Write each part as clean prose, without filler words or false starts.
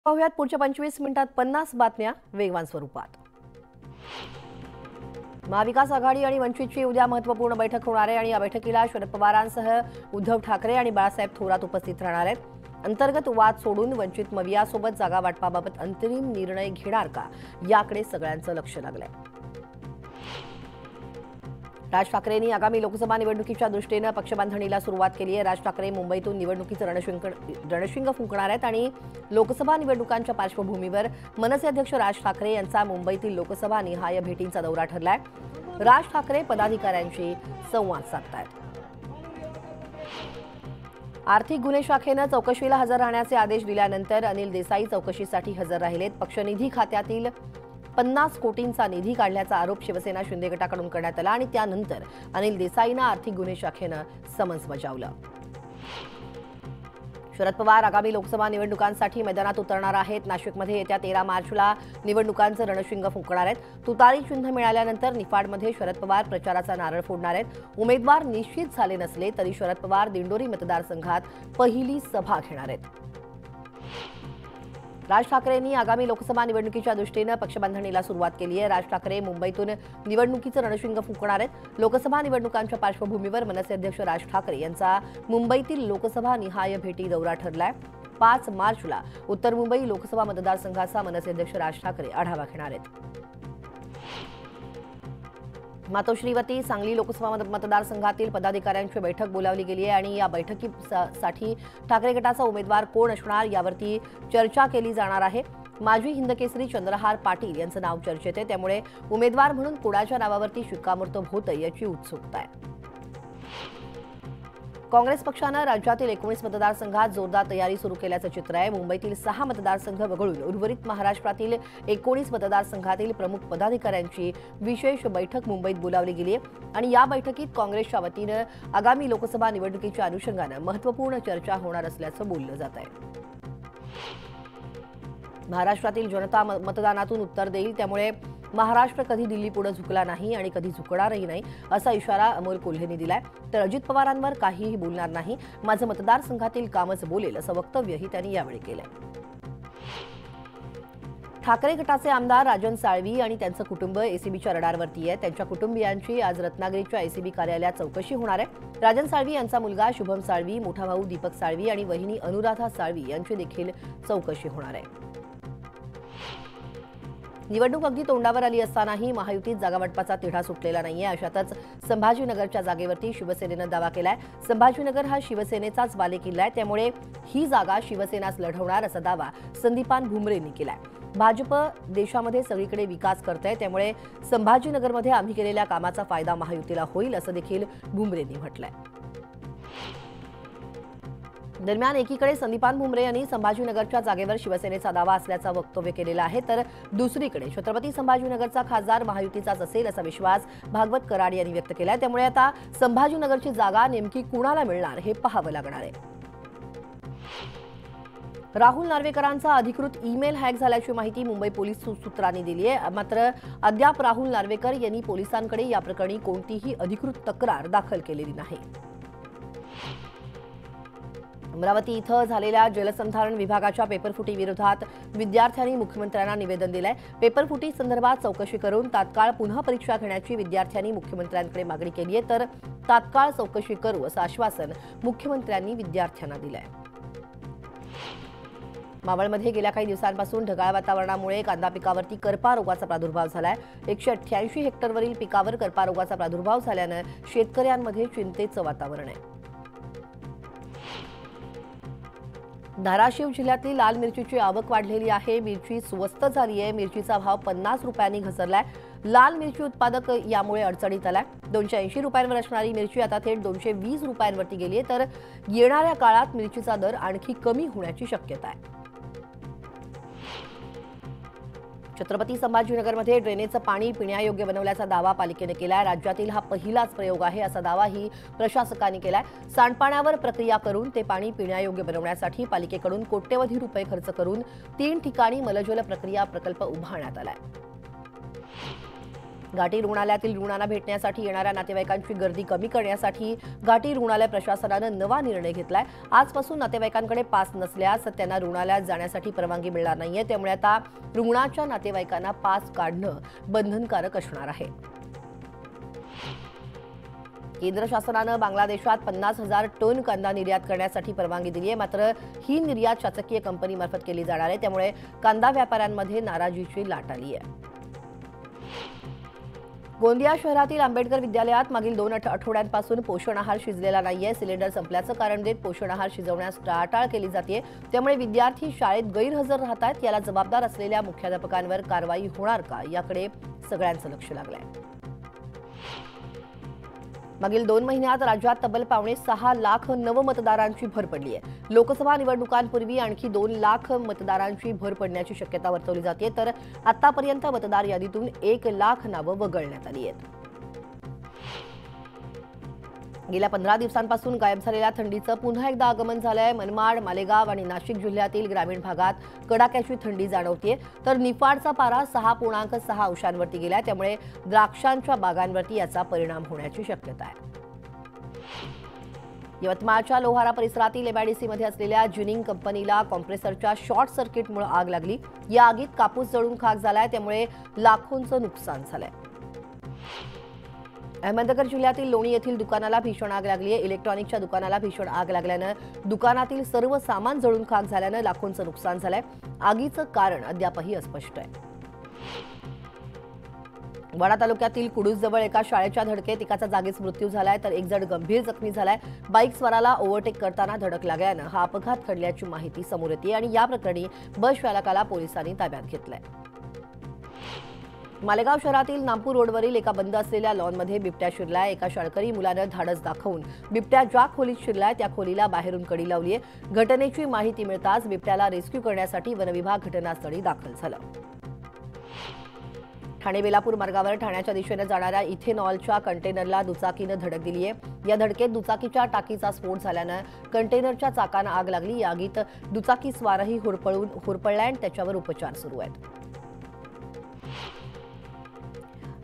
पाहुयात पुढच्या 25 मिनिटात 50 बातम्या वेगवान स्वरूपात। महाविकास आघाडी आणि वंचितची उद्या महत्त्वपूर्ण बैठक होणार आहे आणि या बैठकीला शरद पवारांसह उद्धव ठाकरे आणि बाळासाहेब थोरात उपस्थित राहणार आहेत। अंतर्गत वाद सोडून वंचित मवियासोबत जागा वाटपाबाबत अंतिम निर्णय घेणार का याकडे सगळ्यांचं लक्ष लागलंय। राज ठाकरेंनी आगामी लोकसभा निवडणुकीच्या दृष्टीने पक्षबांधणीला सुरुवात केली आहे। राज ठाकरे मुंबईतून निवडणुकीचं रणशिंग फुंकणार आहेत आणि लोकसभा निवडणुकांच्या पार्श्वभूमीवर मनसे अध्यक्ष राज ठाकरे यांचा मुंबईतील लोकसभा निहाय भेटींचा दौरा ठरलाय। राज ठाकरे पदाधिकाऱ्यांशी संवाद साधतायत। आर्थिक गुन्हे शाखेनं चौकशीला हजर राहण्याचे आदेश दिल्यानंतर अनिल देसाई चौकशीसाठी हजर राहिलेत। पक्षनिधी खात्यातील 50 कोटींचा निधी काढल्याचा आरोप शिवसेना शिंदे गटाकडून करण्यात आला आणि त्यानंतर अनिल देसाईंना आर्थिक गुन्हे शाखेनं समन्स बजावलं। शरद पवार आगामी लोकसभा निवडणुकांसाठी मैदानात उतरणार आहेत। नाशिकमध्ये येत्या 13 मार्चला निवडणुकांचं रणशिंग फुंकणार आहेत। तुतारी चिन्ह मिळाल्यानंतर निफाडमध्ये शरद पवार प्रचाराचा नारळ फोडणार आहेत। उमेदवार निश्चित झाले नसले तरी शरद पवार दिंडोरी मतदारसंघात पहिली सभा घेणार आहेत। राज ठाकरेंनी आगामी लोकसभा निवडणुकीच्या दृष्टीने पक्षबांधणीला सुरुवात केली आहे। राज ठाकरे मुंबईतून निवडणुकीचं रणशिंग फुंकणार आहेत। लोकसभा निवडणुकांच्या पार्श्वभूमीवर मनसे अध्यक्ष राज ठाकरे यांचा मुंबईतील लोकसभा निहाय भेटी दौरा ठरलाय। 5 मार्चला उत्तर मुंबई लोकसभा मतदारसंघाचा मनसे अध्यक्ष राज ठाकरे आढावा घेणार आहेत। मातोश्रीवती सांगली लोकसभा मतदारसंघातील पदाधिकाऱ्यांची बैठक बोलावली गेली आहे आणि या बैठकीसाठी ठाकरे गटाचा उमेदवार कोण असणार यावरती चर्चा केली जाणार आहे। माजी हिंदकेसरी चंद्रहार पाटील यांचं नाव चर्चेत आहे, त्यामुळे उमेदवार म्हणून कोणाच्या नावावरती शिक्कामोर्तब होतं याची उत्सुकता आहे। काँग्रेस पक्षानं राज्यातील 19 मतदारसंघात जोरदार तयारी सुरू केल्याचं चित्र आहे। मुंबईतील 6 मतदारसंघ वगळून उर्वरित महाराष्ट्रातील 19 मतदारसंघातील प्रमुख पदाधिकाऱ्यांची विशेष बैठक मुंबईत बोलावली गेली आहे आणि या बैठकीत काँग्रेसच्या वतीनं आगामी लोकसभा निवडणुकीच्या अनुषंगानं महत्त्वपूर्ण चर्चा होणार असल्याचं बोललं जात आहे। महाराष्ट्रातील जनता मतदानातून उत्तर देईल, त्यामुळे महाराष्ट्र कधी दिल्लीपुढे झुकला नाही आणि कधी झुकणारही नाही असा इशारा अमोल कोल्हेंनी दिलाय। तर अजित पवारांवर काहीही बोलणार नाही, माझं मतदारसंघातील कामच बोलेल असं वक्तव्यही त्यांनी यावेळी केलंय। ठाकरे गटाचे आमदार राजन साळवी आणि त्यांचं कुटुंब एसीबीच्या रडारवरती आहे। त्यांच्या कुटुंबियांची आज रत्नागिरीच्या एसीबी कार्यालयात चौकशी होणार आहे। राजन साळवी यांचा मुलगा शुभम साळवी, मोठा भाऊ दीपक साळवी आणि वहिनी अनुराधा साळवी यांची देखील चौकशी होणार आहे। निवडणूक अगदी तोंडावर आली असतानाही महायुतीत जागावाटपाचा तिढा सुटलेला नाहीये। अशातच संभाजीनगरच्या जागेवरती शिवसेनेनं दावा केलाय। संभाजीनगर हा शिवसेनेचाच बालेकिल्ला आहे, त्यामुळे ही जागा शिवसेनाच लढवणार असा दावा संदीपान भुमरेंनी केलाय। भाजप देशामध्ये सगळीकडे विकास करतंय, त्यामुळे संभाजीनगरमध्ये आम्ही केलेल्या कामाचा फायदा महायुतीला होईल असं देखील भुमरेंनी म्हटलंय। दरम्यान एकीकडे संदीपान भुमरे यांनी संभाजीनगरच्या जागेवर शिवसेनेचा दावा असल्याचं वक्तव्य केलेलं आहे, तर दुसरीकडे छत्रपती संभाजीनगरचा खासदार महायुतीचाच असेल असा विश्वास भागवत कराड यांनी व्यक्त केलाय। त्यामुळे आता संभाजीनगरची जागा नेमकी कुणाला मिळणार हे पाहावं लागणार आहे। राहुल नार्वेकरांचा अधिकृत ईमेल हॅक झाल्याची माहिती मुंबई पोलीस सूत्रांनी दिली आहे, मात्र अद्याप राहुल नार्वेकर यांनी पोलिसांकडे या प्रकरणी कोणतीही अधिकृत तक्रार दाखल केलेली नाही। अमरावती इथं झालेल्या जलसंधारण विभागाच्या पेपरफुटी विरोधात विद्यार्थ्यांनी मुख्यमंत्र्यांना निवेदन दिलंय। पेपरफुटी संदर्भात चौकशी करून तात्काळ पुन्हा परीक्षा घेण्याची विद्यार्थ्यांनी मुख्यमंत्र्यांकडे मागणी केली आहे, तर तात्काळ चौकशी करू असं आश्वासन मुख्यमंत्र्यांनी विद्यार्थ्यांना दिलंय। मावळमध्ये गेल्या काही दिवसांपासून ढगाळ वातावरणामुळे कांदा पिकावरती करपा रोगाचा प्रादुर्भाव झालाय। 188 हेक्टरवरील पिकावर करपा रोगाचा प्रादुर्भाव झाल्यानं शेतकऱ्यांमध्ये चिंतेचं वातावरण आहे। धाराशिव जिल्ह्यातली लाल मिरचीची आवक वाढलेली आहे। मिरची स्वस्त झाली आहे। मिरचीचा भाव 50 रुपयांनी घसरलाय। लाल मिरची उत्पादक यामुळे अडचणीत आलाय। 280 रुपयांवर असणारी मिरची आता थेट 220 रुपयांवरती गेली आहे, तर येणाऱ्या काळात मिरचीचा दर आणखी कमी होण्याची शक्यता आहे। छत्रपती संभाजीनगरमध्ये ड्रेनेजचं पाणी पिण्यायोग्य बनवल्याचा दावा पालिकेने केलाय। राज्यातील हा पहिलाच प्रयोग आहे असा दावाही प्रशासकांनी केलाय। सांडपाण्यावर प्रक्रिया करून ते पाणी पिण्यायोग्य बनवण्यासाठी पालिकेकडून कोट्यवधी रुपये खर्च करून 3 ठिकाणी मलजल प्रक्रिया प्रकल्प उभारण्यात आलाय। घाटी रुग्णालयातील रुग्णांना भेटण्यासाठी येणाऱ्या नातेवाईकांची गर्दी कमी करण्यासाठी घाटी रुग्णालय प्रशासनानं नवा निर्णय घेतलाय। आजपासून नातेवाईकांकडे पास नसल्यास त्यांना रुग्णालयात जाण्यासाठी परवानगी मिळणार नाहीये। त्यामुळे आता रुग्णाच्या नातेवाईकांना पास काढणं बंधनकारक असणार आहे। केंद्र शासनानं बांगलादेशात 50,000 टन कांदा निर्यात करण्यासाठी परवानगी दिली आहे। मात्र ही निर्यात शासकीय कंपनीमार्फत केली जाणार आहे। त्यामुळे कांदा व्यापाऱ्यांमध्ये नाराजीची लाट आली आहे। गोंदिया शहरातील आंबेडकर विद्यालयात मागील 2 आठवड्यांपासून पोषण आहार शिजलेला नाहीये। सिलेंडर संपल्याचं कारण देत पोषण आहार शिजवण्यास टाळाटाळ केली जाते। त्यामुळे विद्यार्थी शाळेत गैरहजर राहतात। याला जबाबदार असलेल्या मुख्याध्यापकांवर कारवाई होणार का, याकडे सगळ्यांचं लक्ष लागलंय। मागील 2 महिन्यात राज्यात तब्बल 5.6 लाख नवमतदारांची भर पडली आहे। लोकसभा निवडणुकांपूर्वी आणखी 2 लाख मतदारांची भर पडण्याची शक्यता वर्तवली जाते। तर आतापर्यंत मतदार यादीतून 1 लाख नावं वगळण्यात आली आहेत। गेल्या 15 दिवसांपासून गायब झालेल्या थंडीचं पुन्हा एकदा आगमन झालंय। मनमाड, मालेगाव आणि नाशिक जिल्ह्यातील ग्रामीण भागात कडाक्याची थंडी जाणवतेय। तर निफाडचा पारा 6.6 अंशांवरती गेलाय। त्यामुळे द्राक्षांच्या बागांवरती याचा परिणाम होण्याची शक्यता आहे। यवतमाळच्या लोहारा परिसरातील एमआयडीसीमध्ये असलेल्या जिनिंग कंपनीला कॉम्प्रेसरच्या शॉर्ट सर्किटमुळे आग लागली। या आगीत कापूस जळून खाक झालाय। त्यामुळे लाखोंचं नुकसान झालंय। अहमदनगर जिल्ह्यातील लोणी येथील दुकानाला भीषण आग लागली आहे। इलेक्ट्रॉनिकच्या दुकानाला भीषण आग लागल्यानं दुकानातील सर्व सामान जळून खाक झाल्यानं लाखोंचं नुकसान झालंय। आगीचं कारण अद्यापही अस्पष्ट आहे। वाडा तालुक्यातील कुडूसजवळ एका शाळेच्या धडकेत एकाचा जागीच मृत्यू झालाय, तर एक जण गंभीर जखमी झालाय। बाईक स्वाराला ओव्हरटेक करताना धडक लागल्यानं हा अपघात घडल्याची माहिती समोर येते आणि या प्रकरणी बस चालकाला पोलिसांनी ताब्यात घेतलंय। मालेगाव शहरातील नामपूर रोडवरील एका बंद असलेल्या लॉनमध्ये बिबट्या शिरलाय। एका शाळकरी मुलानं धाडस दाखवून बिबट्या ज्या खोलीत शिरलाय त्या खोलीला बाहेरून कडी लावली आहे। घटनेची माहिती मिळताच बिबट्याला रेस्क्यू करण्यासाठी वनविभाग घटनास्थळी दाखल झालं। ठाणे बेलापूर मार्गावर ठाण्याच्या दिशेने जाणाऱ्या इथेनॉलच्या कंटेनरला दुचाकीनं धडक दिली आहे। या धडकेत दुचाकीच्या टाकीचा स्फोट झाल्यानं कंटेनरच्या चाकांना आग लागली। या आगीत दुचाकी स्वारही होरपळलाय आणि त्याच्यावर उपचार सुरू आहेत।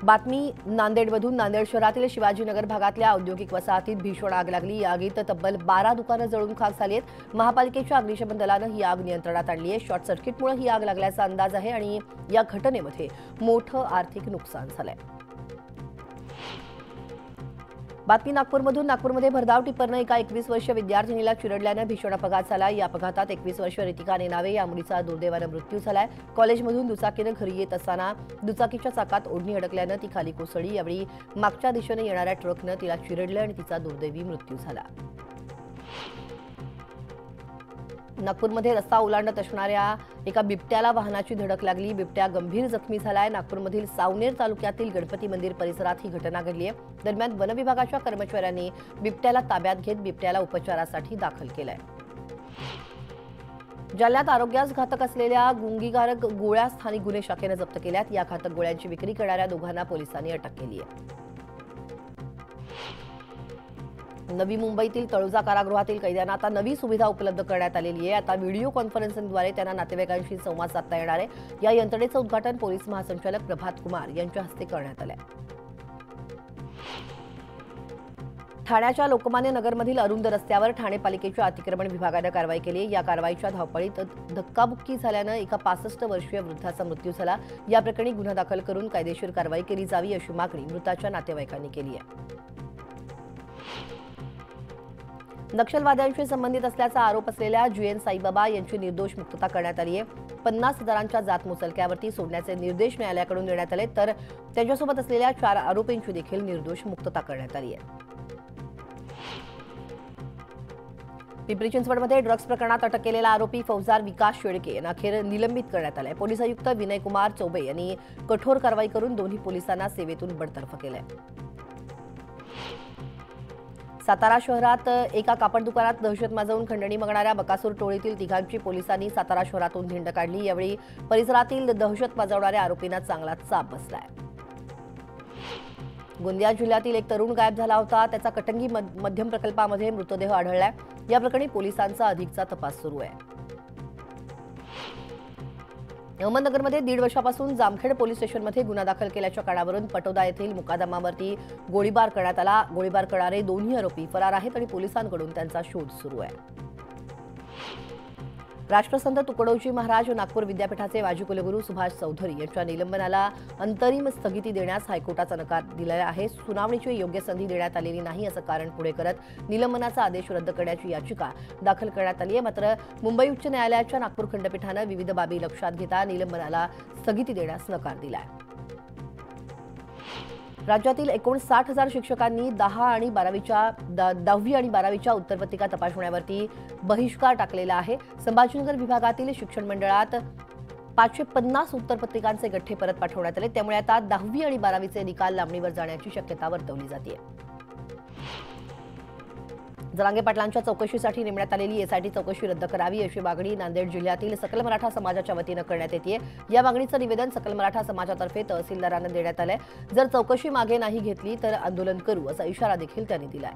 बातमी नांदेडमधून। नांदेड शहरातील शिवाजीनगर भागातल्या औद्योगिक वसाहतीत भीषण आग लागली। या आगीत तब्बल 12 दुकानं जळून खाक झाली आहेत। महापालिकेच्या अग्निशमन दलानं ही आग नियंत्रणात आणली आहे। शॉर्ट सर्किटमुळे ही आग लागल्याचा अंदाज आहे आणि या घटनेमध्ये मोठं आर्थिक नुकसान झालंय। बातमी नागपूरमधून। नागपूरमध्ये भरधाव टिप्परनं एका 21 वर्षीय विद्यार्थिनीला चिरडल्यानं भीषण अपघात झाला। या अपघातात 21 वर्षीय रितिका नेनावे या मुलीचा दुर्दैवानं मृत्यू झालाय। कॉलेजमधून दुचाकीनं घरी येत असताना दुचाकीच्या चाकात ओढणी अडकल्यानं ती खाली कोसळली। यावेळी मागच्या दिशेने येणाऱ्या ट्रकनं तिला चिरडलं आणि तिचा दुर्दैवी मृत्यू झाला। नागपूरमध्ये रस्ता ओलांडत असणाऱ्या एका बिबट्याला वाहनाची धडक लागली। बिबट्या गंभीर जखमी झालाय। नागपूरमधील सावनेर तालुक्यातील गणपती मंदिर परिसरात ही घटना घडली आहे। दरम्यान वनविभागाच्या कर्मचाऱ्यांनी बिबट्याला ताब्यात घेत बिबट्याला उपचारासाठी दाखल केलंय। जालन्यात आरोग्यास घातक असलेल्या गुंगीकारक गोळ्या स्थानिक गुन्हे शाखेनं जप्त केल्यात। या घातक गोळ्यांची विक्री करणाऱ्या दोघांना पोलिसांनी अटक केली आहे। नवी मुंबईतील तळोजा कारागृहातील कैद्यांना आता नवी सुविधा उपलब्ध करण्यात आलेली आहे। आता व्हिडिओ कॉन्फरन्सिंगद्वारे त्यांना नातेवाईकांशी संवाद साधता येणार आहे। या यंत्रणेचं उद्घाटन पोलीस महासंचालक प्रभात कुमार यांच्या हस्ते करण्यात आलंय। ठाण्याच्या लोकमान्य नगरमधील अरुंद रस्त्यावर ठाणे पालिकेच्या अतिक्रमण विभागानं कारवाई केली। या कारवाईच्या धावपळीत धक्काबुक्की झाल्यानं एका 65 वर्षीय वृद्धाचा मृत्यू झाला। या प्रकरणी गुन्हा दाखल करून कायदेशीर कारवाई केली जावी अशी मागणी मृताच्या नातेवाईकांनी केली आहे। नक्षलवाद्यांशी संबंधित असल्याचा आरोप असलेल्या जीएन साईबाबा यांची निर्दोष मुक्तता करण्यात आली आहे। 50,000च्या जात मुचलक्यावरती सोडण्याचे निर्देश न्यायालयाकडून देण्यात आले, तर त्यांच्यासोबत असलेल्या 4 आरोपींची देखील निर्दोष मुक्तता करण्यात आली आहे। पिंपरी चिंचवडमध्ये ड्रग्ज प्रकरणात अटक केलेला आरोपी फौजदार विकास शेळके यांना अखेर निलंबित करण्यात आलंय। पोलीस आयुक्त विनयकुमार चौबे यांनी कठोर कारवाई करून दोन्ही पोलिसांना सेवेतून बडतर्फ केलंय। सातारा शहरात एका कापड दुकानात दहशत माजवून खंडणी मागणाऱ्या बकासूर टोळीतील तिघांची पोलिसांनी सातारा शहरातून धिंड काढली। यावेळी परिसरातील दहशत माजवणाऱ्या आरोपींना चांगला चाप बसलाय। गोंदिया जिल्ह्यातील एक तरुण गायब झाला होता। त्याचा कटंगी मध्यम प्रकल्पामध्ये मृतदेह आढळलाय। या प्रकरणी पोलिसांचा अधिकचा तपास सुरू आहे। अहमदनगरमध्ये 1.5 वर्षापासून जामखेड पोलीस स्टेशनमध्ये गुन्हा दाखल केल्याच्या कारणावरून पटोदा येथील मुकादमावरती गोळीबार करण्यात आला। गोळीबार करणारे दोन्ही आरोपी फरार आहेत आणि पोलिसांकडून त्यांचा शोध सुरू आहे। राष्ट्रसंत तुकडोजी महाराज नागपूर विद्यापीठाचे माजी कुलगुरू सुभाष चौधरी यांच्या निलंबनाला अंतरिम स्थगिती देण्यास हायकोर्टाचा नकार दिलेला आहे। सुनावणीची योग्य संधी देण्यात आलेली नाही असं कारण पुढे करत निलंबनाचा आदेश रद्द करण्याची याचिका दाखल करण्यात आली आहे। मात्र मुंबई उच्च न्यायालयाच्या नागपूर खंडपीठानं विविध बाबी लक्षात घेता निलंबनाला स्थगिती देण्यास नकार दिला आहे। राज्यातील 59,000 शिक्षकांनी 10वी आणि 12वीच्या उत्तरपत्रिका तपासण्यावरती बहिष्कार टाकलेला आहे। संभाजीनगर विभागातील शिक्षण मंडळात 550 उत्तरपत्रिकांचे गठ्ठे परत पाठवण्यात आले। त्यामुळे आता 10वी आणि 12वीचे निकाल लांबणीवर जाण्याची शक्यता वर्तवली जाते। जरांगे पाटलांच्या चौकशीसाठी नेमण्यात आलेली एसआयटी चौकशी रद्द करावी अशी मागणी नांदेड जिल्ह्यातील सकल मराठा समाजाच्या वतीनं करण्यात येते। या मागणीचं निवेदन सकल मराठा समाजातर्फे तहसीलदारांना देण्यात आलंय। जर चौकशी मागे नाही घेतली तर आंदोलन करू असा इशारा देखील त्यांनी दिलाय।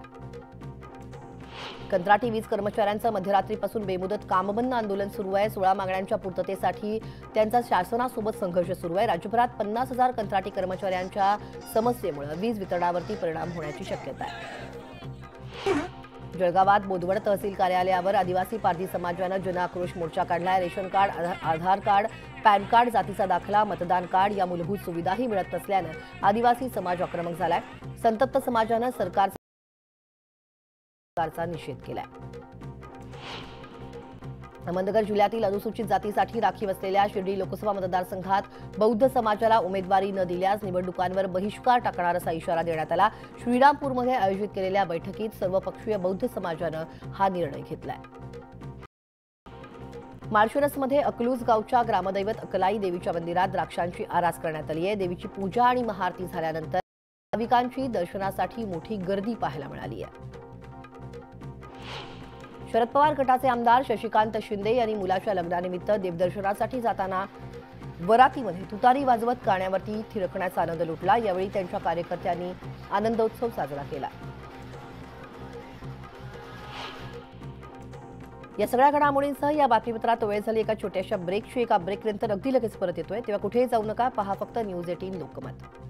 कंत्राटी वीज कर्मचाऱ्यांचं मध्यरात्रीपासून बेमुदत कामबंद आंदोलन सुरू आहे। 16 मागण्यांच्या पूर्ततेसाठी त्यांचा शासनासोबत संघर्ष सुरू आहे। राज्यभरात 50,000 कंत्राटी कर्मचाऱ्यांच्या समस्येमुळे वीज वितरणावरती परिणाम होण्याची शक्यता आहे। जळगावात बोदवड तहसील कार्यालयावर आदिवासी पारधी समाजानं जनआक्रोश मोर्चा काढलाय। रेशन कार्ड, आधार कार्ड, पॅन कार्ड, जातीचा दाखला, मतदान कार्ड या मूलभूत सुविधाही मिळत नसल्यानं आदिवासी समाज आक्रमक झालाय। संतप्त समाजानं सरकारचा निषेध केलाय। अहमदनगर जिल्ह्यातील अनुसूचित जातीसाठी राखीव असलेल्या शिर्डी लोकसभा मतदारसंघात बौद्ध समाजाला उमेदवारी न दिल्यास निवडणुकांवर बहिष्कार टाकणार असा इशारा देण्यात आला। श्रीरामपूरमध्ये आयोजित केलेल्या बैठकीत सर्वपक्षीय बौद्ध समाजानं हा निर्णय घेतलाय। माळशिरसमध्ये अकलूज गावच्या ग्रामदैवत अकलाई देवीच्या मंदिरात द्राक्षांची आरास करण्यात आली आहे। देवीची पूजा आणि महाआरती झाल्यानंतर भाविकांची दर्शनासाठी मोठी गर्दी पाहायला मिळाली आहे। शरद पवार गटाचे आमदार शशिकांत शिंदे यांनी मुलाच्या लग्नानिमित्त देवदर्शनासाठी जाताना वरातीमध्ये तुतारी वाजवत गाण्यावरती थिरकण्याचा आनंद लुटला। यावेळी त्यांच्या कार्यकर्त्यांनी आनंदोत्सव साजरा केला। या सगळ्या घडामोडींसह या बातमीपत्रात वेळ झाली एका छोट्याशा ब्रेकची। एका ब्रेकनंतर अगदी लगेच परत येतोय, तेव्हा कुठेही जाऊ नका, पहा फक्त न्यूज 18 लोकमत।